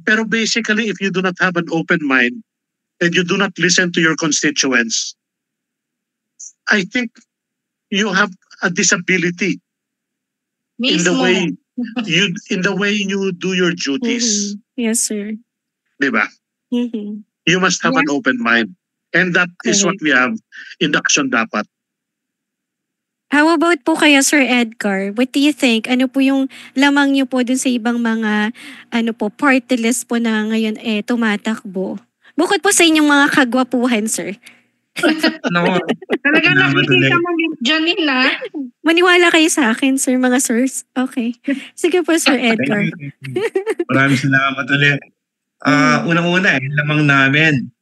pero basically if you do not have an open mind and you do not listen to your constituents, I think you have a disability in the way you do your duties. Yes, sir. Diba? You must have an open mind. And that is what we have in action dapat. How about po kaya, Sir Edgar? What do you think? Ano po yung lamang niyo po dun sa ibang mga party list po na ngayon tumatakbo? Bukod po sa inyong mga kagwapuhan, sir. Talaga nakikita mo yung Janine, ha? Maniwala kayo sa akin, sir, mga sirs. Okay. Sige po, Sir Edgar. Maraming salamat ulit. Unang-una, lamang namin.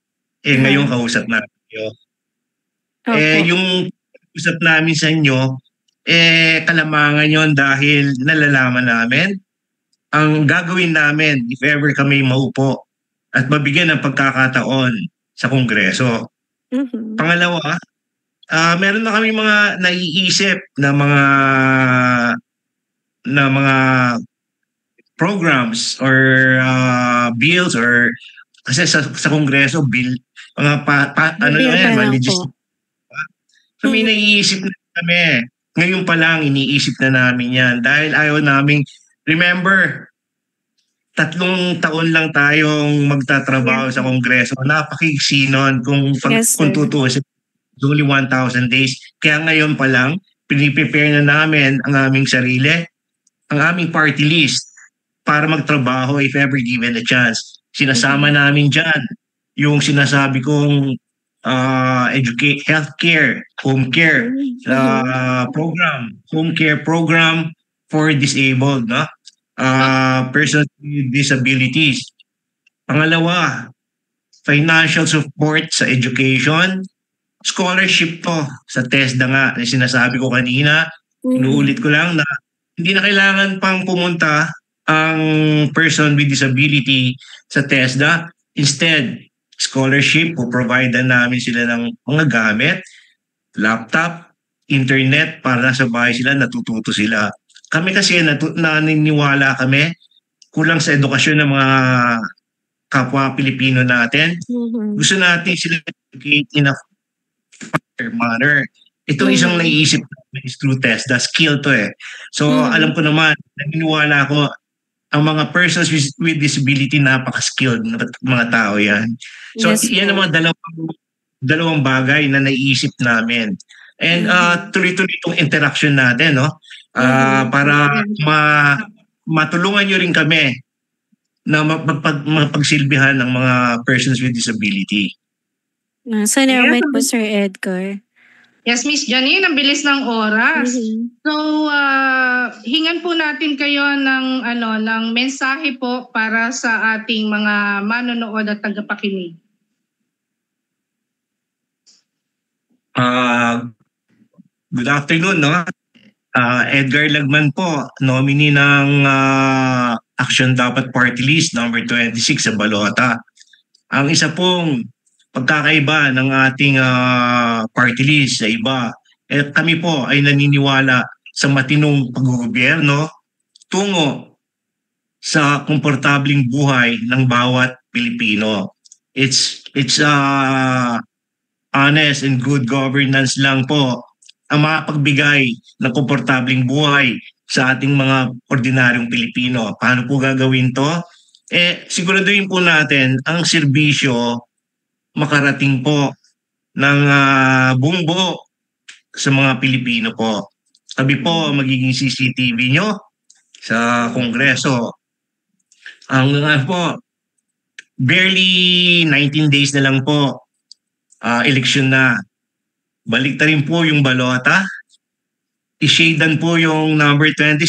Ngayon kausap namin kayo. Yung usap namin sa inyo, kalamangan yon dahil nalalaman namin ang gagawin namin if ever kami maupo at mabigyan ng pagkakataon sa Kongreso. Pangalawa, meron na kami mga naiisip na mga programs or bills or kasi sa Kongreso bill So may naiisip na kami. Ngayon pa lang iniisip na namin yan dahil ayaw naming, remember, 3 taon lang tayong magtatrabaho sa Kongreso. Napakiksi nun kung tutuusin. It's only 1,000 days. Kaya ngayon pa lang, piniprepare na namin ang aming sarili, ang aming party list para magtrabaho if ever given a chance. Sinasama namin dyan yung sinasabi kong healthcare, home care program, home care program for disabled, no? Persons with disabilities. Pangalawa, financial support sa education, scholarship to sa TESDA nga na sinasabi ko kanina. Inuulit ko lang na hindi na kailangan pang pumunta ang person with disability sa TESDA. Instead, scholarship, provide namin sila ng mga gamit, laptop, internet, para sa bahay sila, natututo sila. Kami kasi naniniwala kami, kulang sa edukasyon ng mga kapwa Pilipino natin. Gusto natin sila educate in a fair manner. Ito isang naiisip namin is through TESDA, skill to eh. So alam ko naman, naniniwala ko, ang mga persons with disability napaka-skilled na mga tao yan. So yan ang mga dalawang bagay na naiisip namin. And tuloy-tuloy itong interaction natin, no? Para matulungan nyo rin kami na mapagsilbihan ng mga persons with disability. Salamat po, Sir Edgar. Yes, Miss Janine, ang bilis ng oras. So, hingan po natin kayo ng mensahe po para sa ating mga manonood at tagapakinig. Good afternoon, no? Edgar Lagman po, nominee ng Action Dapat Party List number 26 sa Balota. Ang isa pong pagkakaiba ng ating party list sa iba, kami po ay naniniwala sa matinong paggogobyerno tungo sa komportabling buhay ng bawat Pilipino. It's honest and good governance lang po ang makapagbigay ng komportabling buhay sa ating mga ordinaryong Pilipino. Paano po gagawin to? Siguraduhin po natin ang serbisyo makarating po ng buong buo sa mga Pilipino po. Kami po magiging CCTV nyo sa Kongreso. Ang po, barely 19 days na lang po, eleksyon na. Balik na rin po yung balota. I-shadean po yung number 26.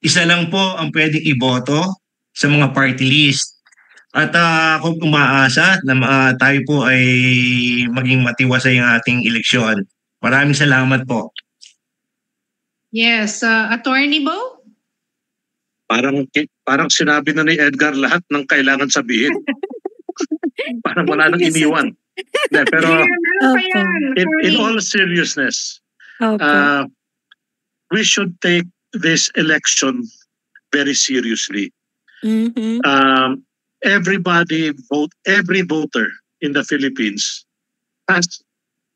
Isa lang po ang pwedeng iboto sa mga party list. At kung umaasa na tayo po ay maging matiwasay ang ating eleksyon. Maraming salamat po. Yes, Attorney Bo? Parang sinabi na ni Edgar lahat ng kailangan sabihin. Parang wala nang iniwan. Pero in all seriousness, we should take this election very seriously. Mhm. Every voter in the Philippines has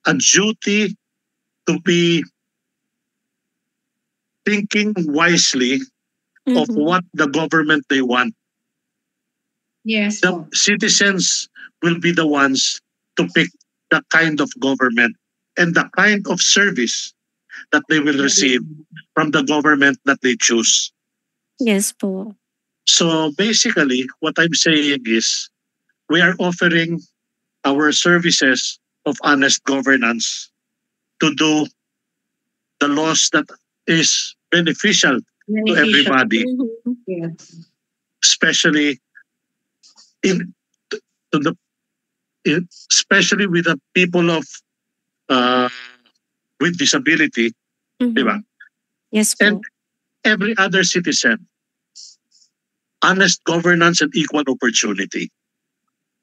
a duty to be thinking wisely of Mhm. what the government they want. Yes The po. citizens will be the ones to pick the kind of government and the kind of service that they will receive from the government that they choose. Yes po. So basically, what I'm saying is we are offering our services of honest governance to do the laws that is beneficial to everybody, Mhm. Yes. especially in to the especially with the people of uh, with disability, di ba? Mhm. Yes And po. every other citizen, honest governance and equal opportunity.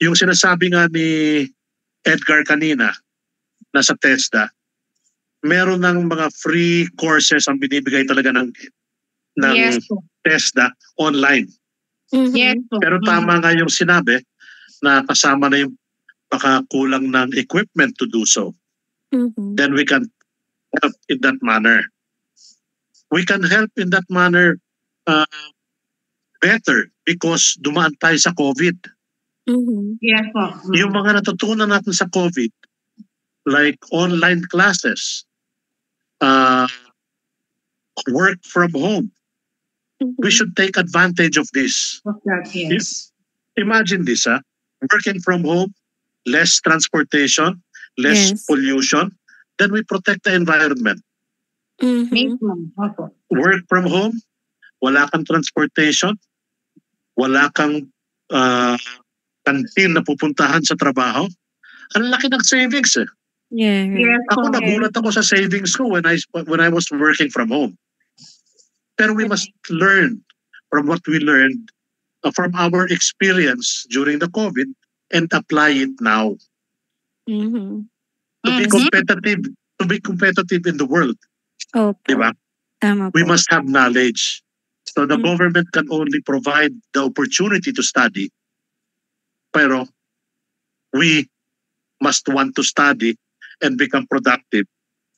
Yung sinasabi nga ni Edgar kanina, nasa TESDA, meron ng mga free courses ang binibigay talaga ng Yes po. TESDA online. Yes Mhm. po. Pero tama nga yung sinabi na kasama na yung baka kulang ng equipment to do so. Mhm. Then we can help in that manner. We can help in that manner better because dumaan tayo sa COVID. Mhm. Yes po. Yung mga natutunan natin sa COVID, like online classes, work from home, we Mhm. should take advantage of this. Of that, yes. Imagine this, working from home, less transportation, less Yes. pollution, then we protect the environment. Mhm. Mismo. Opo. Work from home, wala kang transportation, wala kang kantin na pupuntahan sa trabaho, ang laki ng savings eh. Yeah. Yes po. Ako nagulat ako sa savings ko when I was working from home. Pero we must learn from what we learned from our experience during the COVID and apply it now Mhm. to be Mhm. competitive in the world. Opo. Di ba? Tama We po. must have knowledge. So the Mm. government can only provide the opportunity to study, pero we must want to study and become productive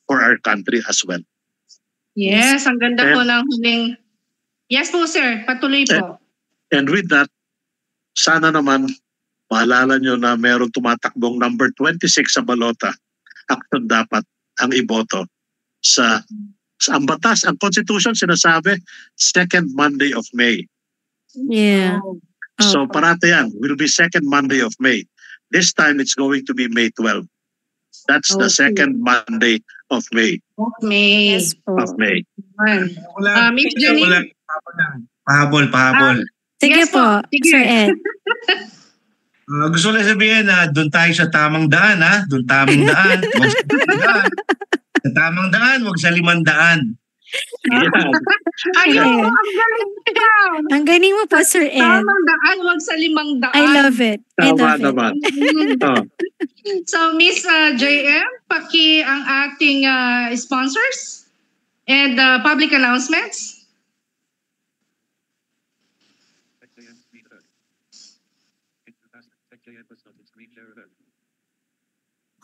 for our country as well. Yes, ang ganda And- po ng huling. Yes po, sir. Patuloy po. And with that, sana naman maalala nyo na meron tumatakbong number 26 sa balota. Action dapat ang iboto sa ang batas, ang Constitution sinasabi second Monday of May. Yeah. So Opo. parate yan, will be second Monday of May. This time it's going to be May 12. That's the Okay. second Monday of May. May. Yes po. Of May. Miss Janine? Pahabol. Sige Yes po. po, Sige. Sir Ed. Gusto ko lang sabihin na doon tayo sa tamang daan, ha? Doon tamang daan. Huwag sa limang daan. Sa tamang daan, huwag sa 500. Yeah. Ayun, Yeah. ang galing daw. Ang galing mo po, Sir Ed. Tamang daan, wag sa 500. I love it. I Tama love it. naman. Mm. Oh. So, Miss JM, paki ang ating sponsors and public announcements.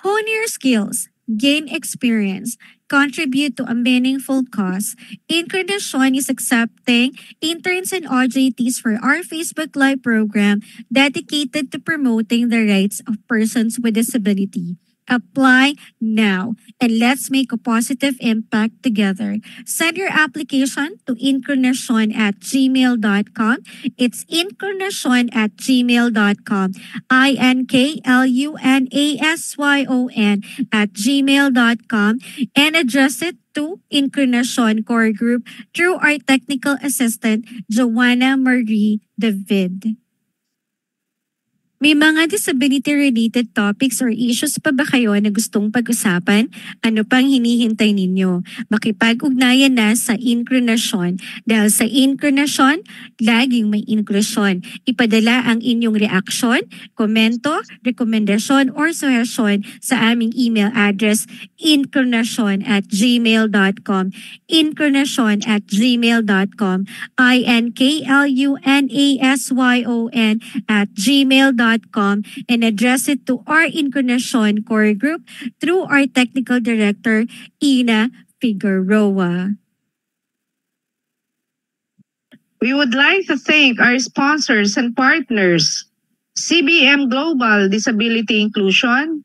Hone your skills, gain experience, contribute to a meaningful cause. Encarnacion is accepting interns and OJTs for our Facebook Live program dedicated to promoting the rights of persons with disability. Apply now and let's make a positive impact together. Send your application to incarnation@gmail.com. It's incarnation@gmail.com. INKLUNASYON@gmail.com and address it to Incarnation Core Group through our technical assistant, Joanna Marie David. May mga disability-related topics or issues pa ba kayo na gustong pag-usapan? Ano pang hinihintay ninyo? Makipag-ugnayan na sa inklusyon dahil sa inklusyon, laging may inklusyon. Ipadala ang inyong reaksyon, komento, rekomendasyon, or suhesyon sa aming email address inklusyon@gmail.com inklusyon@gmail.com inklusyon@gmail.com and address it to our Incarnation Core Group through our Technical Director, Ina Figueroa. We would like to thank our sponsors and partners, CBM Global Disability Inclusion,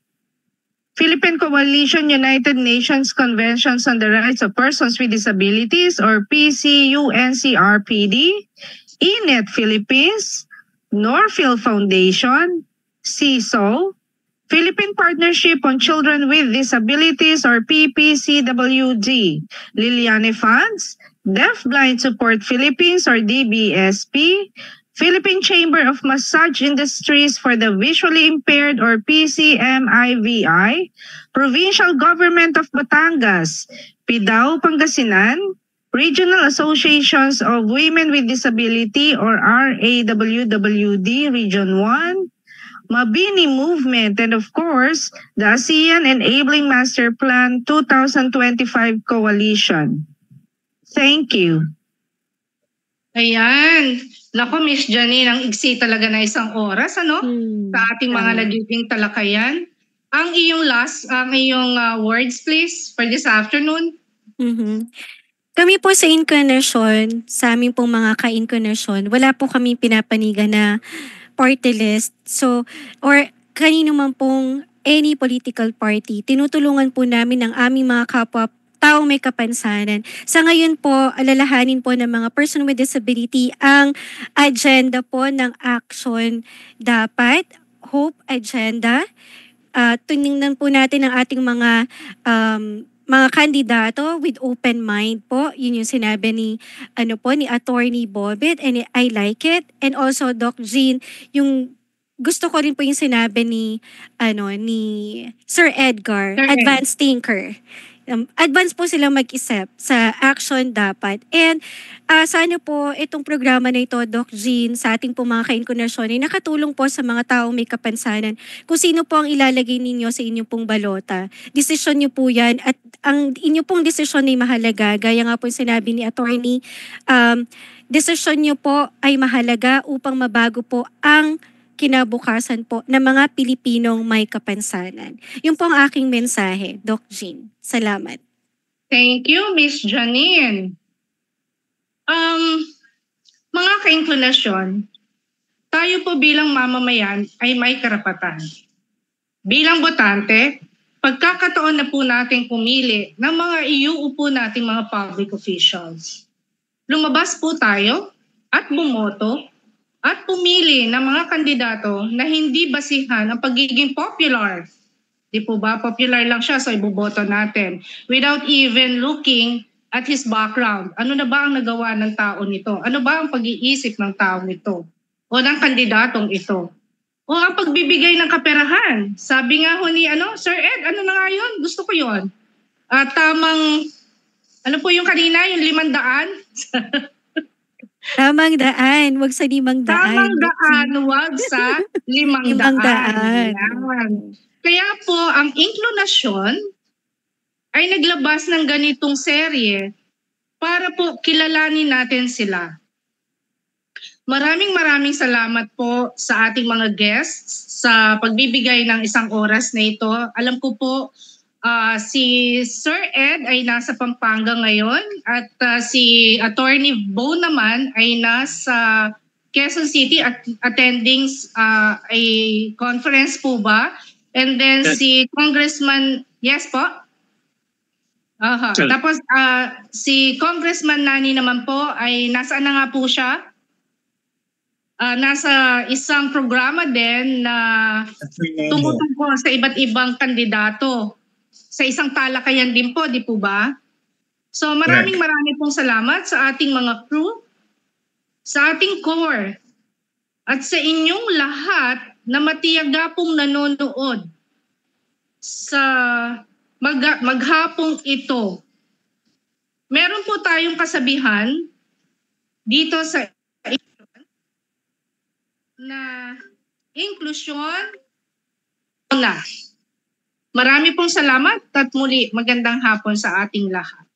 Philippine Coalition United Nations Conventions on the Rights of Persons with Disabilities or PCUNCRPD, INET Philippines, Norfield Foundation, CISO, Philippine Partnership on Children with Disabilities or PPCWD, Liliane Funds, Deafblind Support Philippines or DBSP, Philippine Chamber of Massage Industries for the Visually Impaired or PCMIVI, Provincial Government of Batangas, PIDAO Pangasinan, Regional Associations of Women with Disability or RAWWD Region 1, Mabini Movement, and of course, the ASEAN Enabling Master Plan 2025 Coalition. Thank you. Ayan. Naku, Miss Janine, ang iksi talaga na isang oras, ano? Sa ating mga nagiging talakayan. Ang iyong words, please, for this afternoon. Kami po sa Incarnation, sa aming pong mga ka-Incarnation, wala po kami pinapanigan na party list. So, or kanino man pong any political party, tinutulungan po namin ang aming mga kapwa taong may kapansanan. Sa ngayon po, alalahanin po ng mga person with disability ang agenda po ng action dapat, Hope Agenda. Tuningnan po natin ang ating mga kandidato with open mind po. Yun yung sinabi ni Attorney Bobet, and I like it. And also Doc Jean, yung gusto ko rin po yung sinabi ni Sir Edgar, advanced thinker. Advance po silang mag-isip sa action dapat. And sana po itong programa na ito, Doc Jean, sa ating po mga ka-incarnasyon ay nakatulong po sa mga taong may kapansanan kung sino po ang ilalagay ninyo sa inyong pong balota. Desisyon niyo po yan at ang inyong pong desisyon ay mahalaga. Gaya nga po sinabi ni Attorney, desisyon niyo po ay mahalaga upang mabago po ang kinabukasan po ng mga Pilipinong may kapansanan. Yun po ang aking mensahe, Doc Jean. Salamat. Thank you, Miss Janine. Mga ka-inklinasyon, tayo po bilang mamamayan ay may karapatan. Bilang botante, pagkakataon na po natin pumili ng mga iuupo nating mga public officials. Lumabas po tayo at bumoto at pumili ng mga kandidato na hindi basihan ang pagiging popular. Di po ba? Popular lang siya, so iboboto natin. Without even looking at his background. Ano na ba ang nagawa ng tao nito? Ano ba ang pag-iisip ng tao nito? O ng kandidatong ito? O ang pagbibigay ng kaperahan. Sabi nga ho ni Sir Ed, ano na nga yun? Gusto ko yun. Tamang, ano po yung kanina? Yung 500? Tamang daan, wag sa 500. Tamang daan, wag sa 500. Kaya po, ang inklinasyon ay naglabas ng ganitong serye para po kilalanin natin sila. Maraming salamat po sa ating mga guests sa pagbibigay ng isang oras na ito. Alam ko po, si Sir Ed ay nasa Pampanga ngayon at si Attorney Bo naman ay nasa Quezon City at attending a conference po ba? And then si Congressman, yes po? Tapos si Congressman Nani naman po ay nasaan na nga po siya? Nasa isang programa din na tumutungkol sa iba't ibang kandidato. Sa isang talakayan din po, di po ba? So maraming pong salamat sa ating mga crew, sa ating core, at sa inyong lahat na matiyaga pong nanonood sa maghapong ito. Meron po tayong kasabihan dito sa na inklusyon na. Marami pong salamat at muli magandang hapon sa ating lahat.